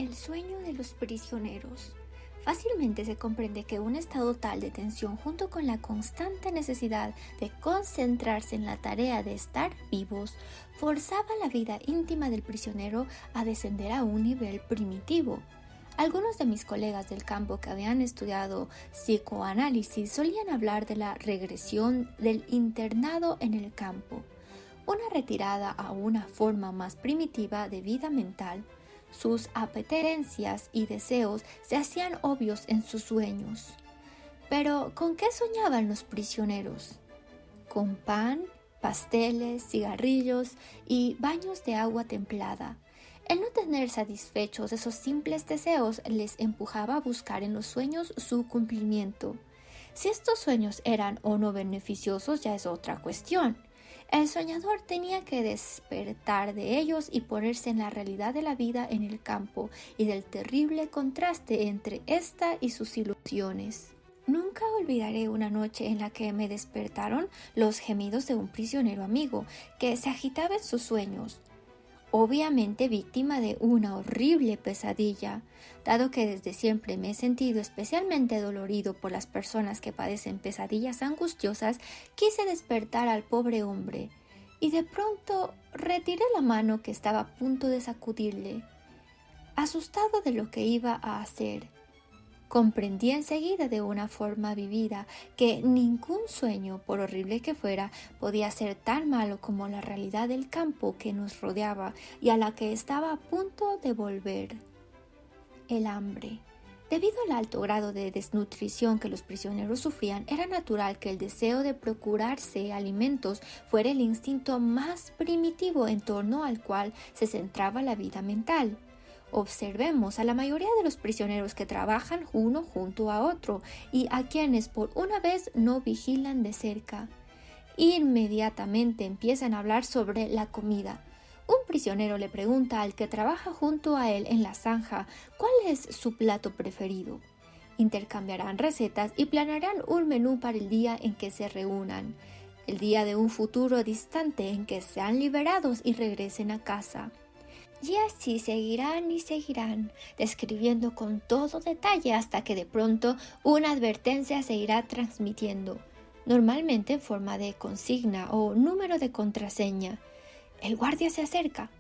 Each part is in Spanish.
El sueño de los prisioneros. Fácilmente se comprende que un estado tal de tensión junto con la constante necesidad de concentrarse en la tarea de estar vivos forzaba la vida íntima del prisionero a descender a un nivel primitivo. Algunos de mis colegas del campo que habían estudiado psicoanálisis solían hablar de la regresión del internado en el campo, una retirada a una forma más primitiva de vida mental. Sus apetencias y deseos se hacían obvios en sus sueños. Pero, ¿con qué soñaban los prisioneros? Con pan, pasteles, cigarrillos y baños de agua templada. El no tener satisfechos esos simples deseos les empujaba a buscar en los sueños su cumplimiento. Si estos sueños eran o no beneficiosos ya es otra cuestión. El soñador tenía que despertar de ellos y ponerse en la realidad de la vida en el campo y del terrible contraste entre esta y sus ilusiones. Nunca olvidaré una noche en la que me despertaron los gemidos de un prisionero amigo que se agitaba en sus sueños, obviamente víctima de una horrible pesadilla. Dado que desde siempre me he sentido especialmente dolorido por las personas que padecen pesadillas angustiosas, quise despertar al pobre hombre, y de pronto retiré la mano que estaba a punto de sacudirle, asustado de lo que iba a hacer. Comprendí enseguida de una forma vivida que ningún sueño, por horrible que fuera, podía ser tan malo como la realidad del campo que nos rodeaba y a la que estaba a punto de volver. El hambre. Debido al alto grado de desnutrición que los prisioneros sufrían, era natural que el deseo de procurarse alimentos fuera el instinto más primitivo en torno al cual se centraba la vida mental. Observemos a la mayoría de los prisioneros que trabajan uno junto a otro y a quienes por una vez no vigilan de cerca. Inmediatamente empiezan a hablar sobre la comida. Un prisionero le pregunta al que trabaja junto a él en la zanja cuál es su plato preferido. Intercambiarán recetas y planearán un menú para el día en que se reúnan, el día de un futuro distante en que sean liberados y regresen a casa. Y así seguirán y seguirán, describiendo con todo detalle hasta que de pronto una advertencia se irá transmitiendo, normalmente en forma de consigna o número de contraseña. El guardia se acerca.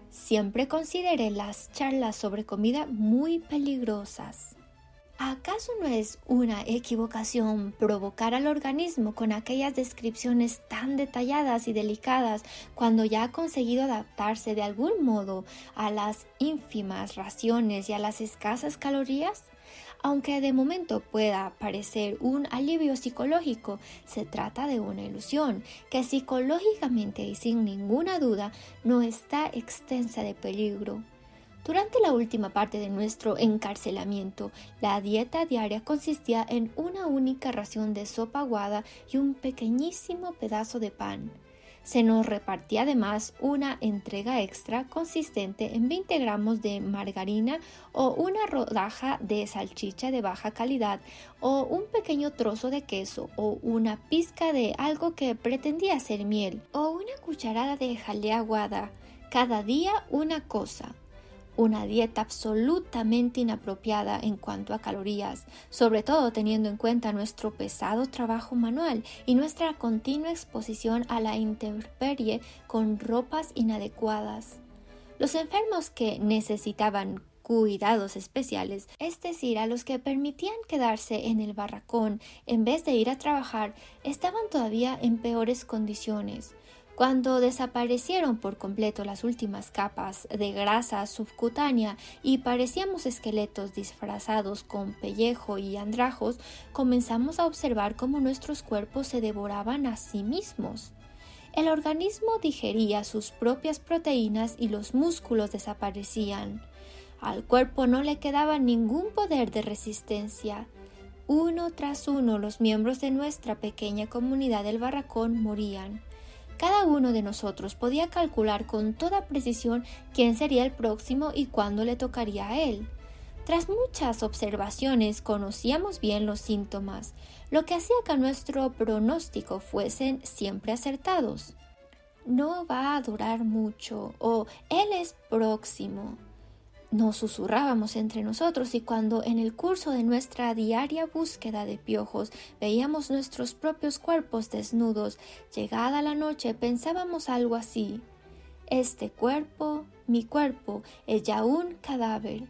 Siempre consideré las charlas sobre comida muy peligrosas. ¿Acaso no es una equivocación provocar al organismo con aquellas descripciones tan detalladas y delicadas cuando ya ha conseguido adaptarse de algún modo a las ínfimas raciones y a las escasas calorías? Aunque de momento pueda parecer un alivio psicológico, se trata de una ilusión que psicológicamente y sin ninguna duda no está exenta de peligro. Durante la última parte de nuestro encarcelamiento, la dieta diaria consistía en una única ración de sopa aguada y un pequeñísimo pedazo de pan. Se nos repartía además una entrega extra consistente en 20 gramos de margarina o una rodaja de salchicha de baja calidad o un pequeño trozo de queso o una pizca de algo que pretendía ser miel o una cucharada de jalea aguada. Cada día una cosa. Una dieta absolutamente inapropiada en cuanto a calorías, sobre todo teniendo en cuenta nuestro pesado trabajo manual y nuestra continua exposición a la intemperie con ropas inadecuadas. Los enfermos que necesitaban cuidados especiales, es decir, a los que permitían quedarse en el barracón en vez de ir a trabajar, estaban todavía en peores condiciones. Cuando desaparecieron por completo las últimas capas de grasa subcutánea y parecíamos esqueletos disfrazados con pellejo y andrajos, comenzamos a observar cómo nuestros cuerpos se devoraban a sí mismos. El organismo digería sus propias proteínas y los músculos desaparecían. Al cuerpo no le quedaba ningún poder de resistencia. Uno tras uno los miembros de nuestra pequeña comunidad del barracón morían. Cada uno de nosotros podía calcular con toda precisión quién sería el próximo y cuándo le tocaría a él. Tras muchas observaciones conocíamos bien los síntomas, lo que hacía que nuestro pronóstico fuesen siempre acertados. No va a durar mucho o él es próximo. Nos susurrábamos entre nosotros y cuando en el curso de nuestra diaria búsqueda de piojos veíamos nuestros propios cuerpos desnudos, llegada la noche pensábamos algo así: este cuerpo, mi cuerpo, es ya un cadáver.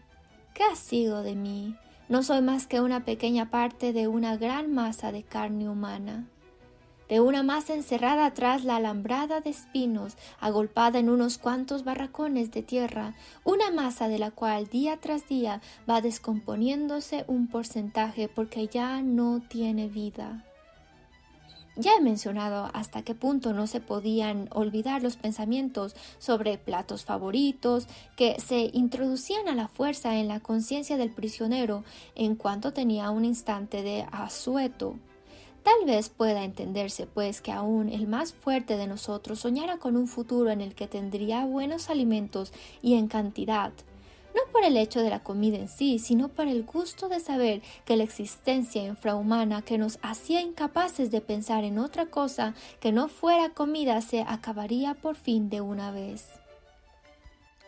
¿Qué ha sido de mí? No soy más que una pequeña parte de una gran masa de carne humana. De una masa encerrada tras la alambrada de espinos, agolpada en unos cuantos barracones de tierra, una masa de la cual día tras día va descomponiéndose un porcentaje porque ya no tiene vida. Ya he mencionado hasta qué punto no se podían olvidar los pensamientos sobre platos favoritos que se introducían a la fuerza en la conciencia del prisionero en cuanto tenía un instante de asueto. Tal vez pueda entenderse, pues, que aún el más fuerte de nosotros soñara con un futuro en el que tendría buenos alimentos y en cantidad, no por el hecho de la comida en sí, sino por el gusto de saber que la existencia infrahumana que nos hacía incapaces de pensar en otra cosa que no fuera comida se acabaría por fin de una vez.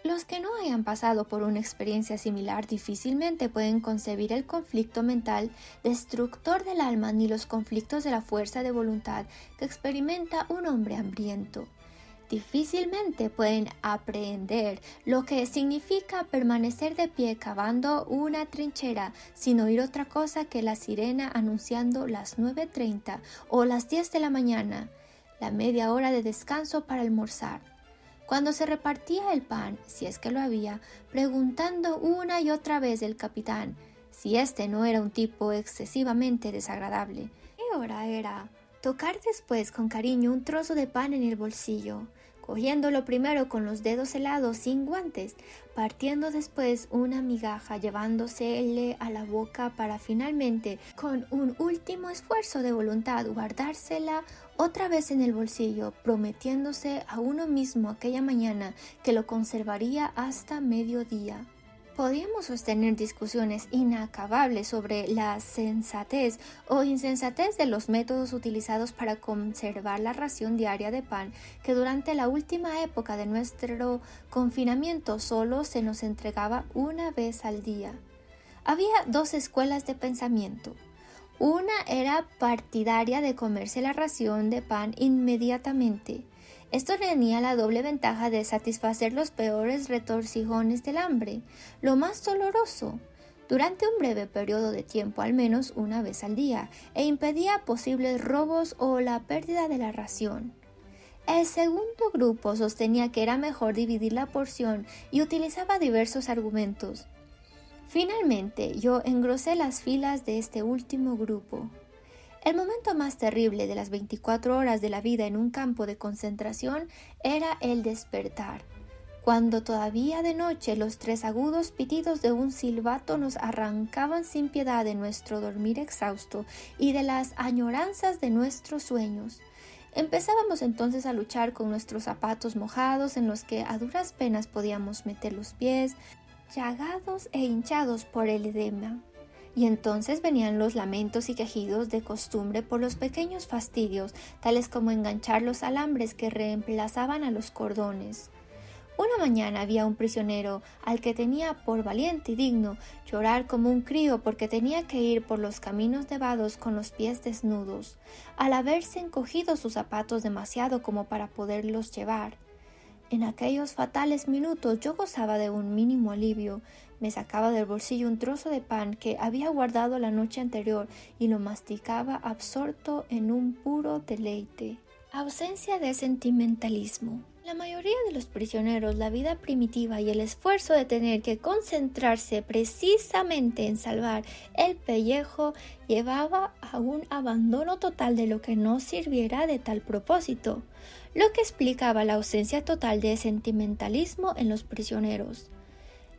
Los que no hayan pasado por una experiencia similar difícilmente pueden concebir el conflicto mental destructor del alma ni los conflictos de la fuerza de voluntad que experimenta un hombre hambriento. Difícilmente pueden aprehender lo que significa permanecer de pie cavando una trinchera sin oír otra cosa que la sirena anunciando las 9:30 o las 10 de la mañana, la media hora de descanso para almorzar. Cuando se repartía el pan, si es que lo había, preguntando una y otra vez el capitán si este no era un tipo excesivamente desagradable. ¿Qué hora era? Tocar después con cariño un trozo de pan en el bolsillo, cogiéndolo primero con los dedos helados sin guantes, partiendo después una migaja llevándosele a la boca para finalmente, con un último esfuerzo de voluntad, guardársela otra vez en el bolsillo, prometiéndose a uno mismo aquella mañana que lo conservaría hasta mediodía. Podíamos sostener discusiones inacabables sobre la sensatez o insensatez de los métodos utilizados para conservar la ración diaria de pan que durante la última época de nuestro confinamiento solo se nos entregaba una vez al día. Había dos escuelas de pensamiento. Una era partidaria de comerse la ración de pan inmediatamente. Esto tenía la doble ventaja de satisfacer los peores retorcijones del hambre, lo más doloroso, durante un breve periodo de tiempo, al menos una vez al día, e impedía posibles robos o la pérdida de la ración. El segundo grupo sostenía que era mejor dividir la porción y utilizaba diversos argumentos. Finalmente, yo engrosé las filas de este último grupo. El momento más terrible de las 24 horas de la vida en un campo de concentración era el despertar, cuando todavía de noche los tres agudos pitidos de un silbato nos arrancaban sin piedad de nuestro dormir exhausto y de las añoranzas de nuestros sueños. Empezábamos entonces a luchar con nuestros zapatos mojados en los que a duras penas podíamos meter los pies, llagados e hinchados por el edema. Y entonces venían los lamentos y quejidos de costumbre por los pequeños fastidios, tales como enganchar los alambres que reemplazaban a los cordones. Una mañana había un prisionero al que tenía por valiente y digno llorar como un crío porque tenía que ir por los caminos nevados con los pies desnudos, al haberse encogido sus zapatos demasiado como para poderlos llevar. En aquellos fatales minutos yo gozaba de un mínimo alivio. Me sacaba del bolsillo un trozo de pan que había guardado la noche anterior y lo masticaba absorto en un puro deleite. Ausencia de sentimentalismo. La mayoría de los prisioneros, la vida primitiva y el esfuerzo de tener que concentrarse precisamente en salvar el pellejo llevaba a un abandono total de lo que no sirviera de tal propósito, lo que explicaba la ausencia total de sentimentalismo en los prisioneros.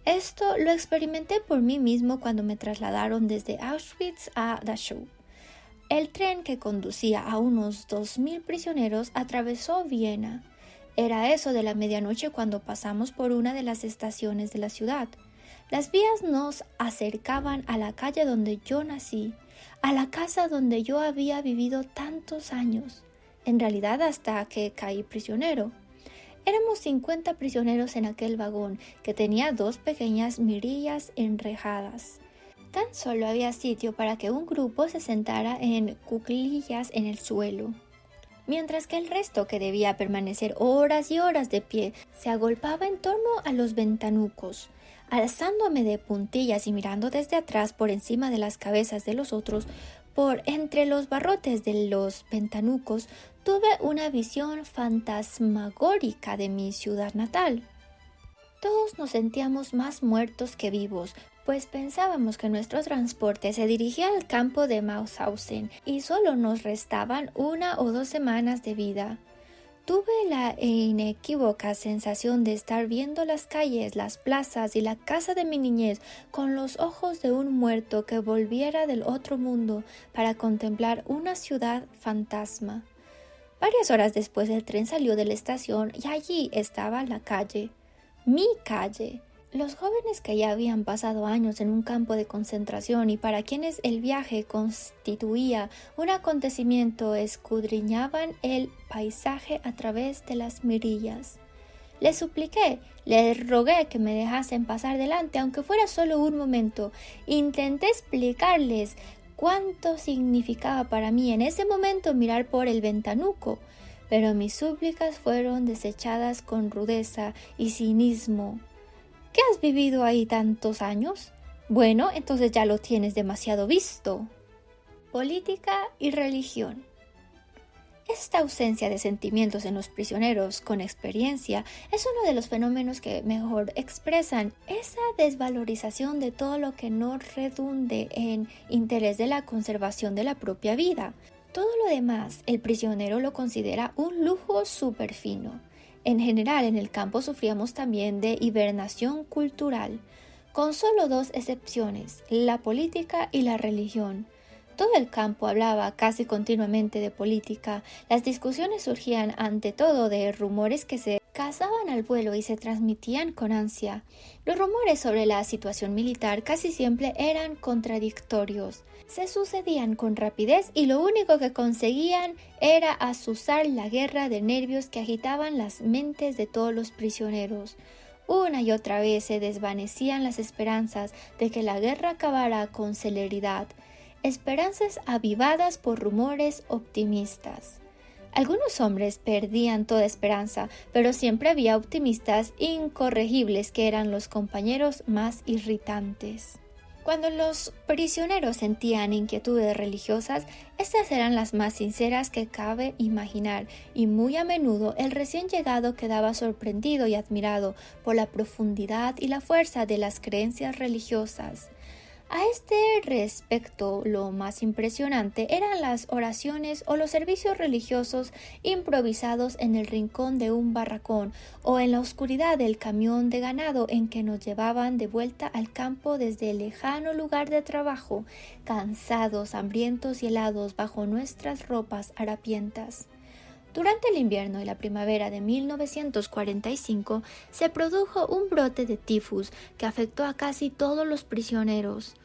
Esto lo experimenté por mí mismo cuando me trasladaron desde Auschwitz a Dachau. El tren que conducía a unos 2000 prisioneros atravesó Viena. Era eso de la medianoche cuando pasamos por una de las estaciones de la ciudad. Las vías nos acercaban a la calle donde yo nací, a la casa donde yo había vivido tantos años, en realidad hasta que caí prisionero. Éramos 50 prisioneros en aquel vagón, que tenía 2 pequeñas mirillas enrejadas. Tan solo había sitio para que un grupo se sentara en cuclillas en el suelo, mientras que el resto, que debía permanecer horas y horas de pie, se agolpaba en torno a los ventanucos. Alzándome de puntillas y mirando desde atrás por encima de las cabezas de los otros, por entre los barrotes de los ventanucos, tuve una visión fantasmagórica de mi ciudad natal. Todos nos sentíamos más muertos que vivos, pues pensábamos que nuestro transporte se dirigía al campo de Mauthausen y solo nos restaban 1 o 2 semanas de vida. Tuve la inequívoca sensación de estar viendo las calles, las plazas y la casa de mi niñez con los ojos de un muerto que volviera del otro mundo para contemplar una ciudad fantasma. Varias horas después el tren salió de la estación y allí estaba la calle. Mi calle. Los jóvenes que ya habían pasado años en un campo de concentración y para quienes el viaje constituía un acontecimiento escudriñaban el paisaje a través de las mirillas. Les supliqué, les rogué que me dejasen pasar delante, aunque fuera solo un momento. Intenté explicarles cuánto significaba para mí en ese momento mirar por el ventanuco, pero mis súplicas fueron desechadas con rudeza y cinismo. ¿Qué has vivido ahí tantos años? Bueno, entonces ya lo tienes demasiado visto. Política y religión. Esta ausencia de sentimientos en los prisioneros con experiencia es uno de los fenómenos que mejor expresan esa desvalorización de todo lo que no redunde en interés de la conservación de la propia vida. Todo lo demás, el prisionero lo considera un lujo súper fino. En general, en el campo sufríamos también de hibernación cultural, con solo 2 excepciones, la política y la religión. Todo el campo hablaba casi continuamente de política. Las discusiones surgían ante todo de rumores que se cazaban al vuelo y se transmitían con ansia. Los rumores sobre la situación militar casi siempre eran contradictorios. Se sucedían con rapidez y lo único que conseguían era azuzar la guerra de nervios que agitaban las mentes de todos los prisioneros. Una y otra vez se desvanecían las esperanzas de que la guerra acabara con celeridad, esperanzas avivadas por rumores optimistas. Algunos hombres perdían toda esperanza, pero siempre había optimistas incorregibles que eran los compañeros más irritantes. Cuando los prisioneros sentían inquietudes religiosas, estas eran las más sinceras que cabe imaginar, y muy a menudo el recién llegado quedaba sorprendido y admirado por la profundidad y la fuerza de las creencias religiosas. A este respecto, lo más impresionante eran las oraciones o los servicios religiosos improvisados en el rincón de un barracón o en la oscuridad del camión de ganado en que nos llevaban de vuelta al campo desde el lejano lugar de trabajo, cansados, hambrientos y helados bajo nuestras ropas harapientas. Durante el invierno y la primavera de 1945 se produjo un brote de tifus que afectó a casi todos los prisioneros.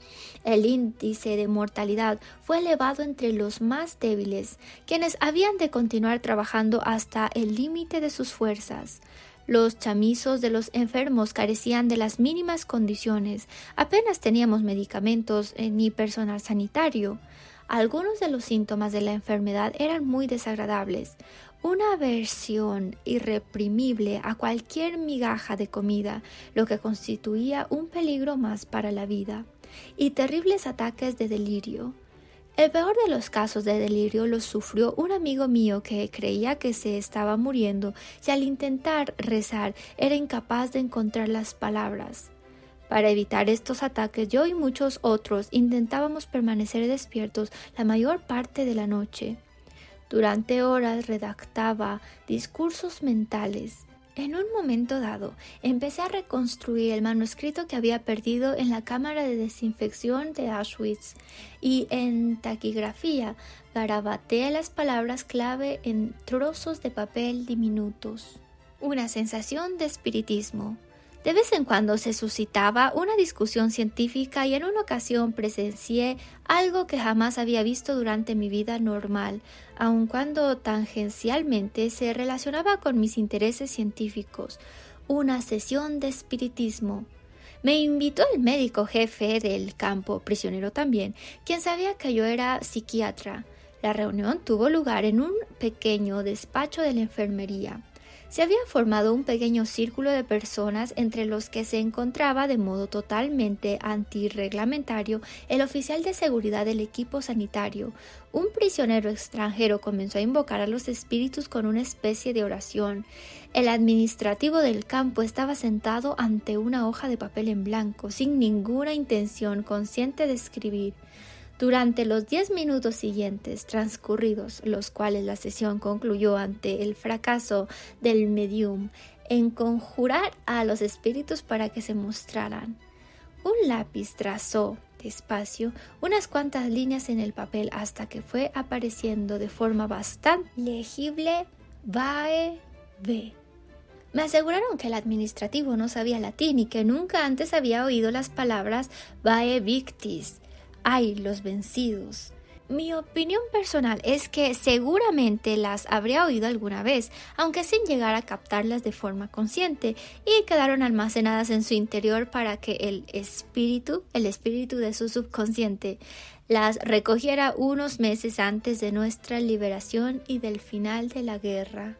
El índice de mortalidad fue elevado entre los más débiles, quienes habían de continuar trabajando hasta el límite de sus fuerzas. Los chamizos de los enfermos carecían de las mínimas condiciones, apenas teníamos medicamentos ni personal sanitario. Algunos de los síntomas de la enfermedad eran muy desagradables. Una aversión irreprimible a cualquier migaja de comida, lo que constituía un peligro más para la vida, y terribles ataques de delirio. El peor de los casos de delirio los sufrió un amigo mío que creía que se estaba muriendo y al intentar rezar era incapaz de encontrar las palabras. Para evitar estos ataques, yo y muchos otros intentábamos permanecer despiertos la mayor parte de la noche. Durante horas redactaba discursos mentales. En un momento dado, empecé a reconstruir el manuscrito que había perdido en la cámara de desinfección de Auschwitz y en taquigrafía garabateé las palabras clave en trozos de papel diminutos. Una sensación de espiritismo. De vez en cuando se suscitaba una discusión científica y en una ocasión presencié algo que jamás había visto durante mi vida normal, aun cuando tangencialmente se relacionaba con mis intereses científicos, una sesión de espiritismo. Me invitó el médico jefe del campo, prisionero también, quien sabía que yo era psiquiatra. La reunión tuvo lugar en un pequeño despacho de la enfermería. Se había formado un pequeño círculo de personas entre los que se encontraba de modo totalmente antirreglamentario el oficial de seguridad del equipo sanitario. Un prisionero extranjero comenzó a invocar a los espíritus con una especie de oración. El administrativo del campo estaba sentado ante una hoja de papel en blanco, sin ninguna intención consciente de escribir. Durante los 10 minutos siguientes transcurridos, los cuales la sesión concluyó ante el fracaso del medium en conjurar a los espíritus para que se mostraran, un lápiz trazó despacio unas cuantas líneas en el papel hasta que fue apareciendo de forma bastante legible Vae Ve. Me aseguraron que el administrativo no sabía latín y que nunca antes había oído las palabras Vae Victis. ¡Ay, los vencidos! Mi opinión personal es que seguramente las habría oído alguna vez, aunque sin llegar a captarlas de forma consciente, y quedaron almacenadas en su interior para que el espíritu de su subconsciente, las recogiera unos meses antes de nuestra liberación y del final de la guerra.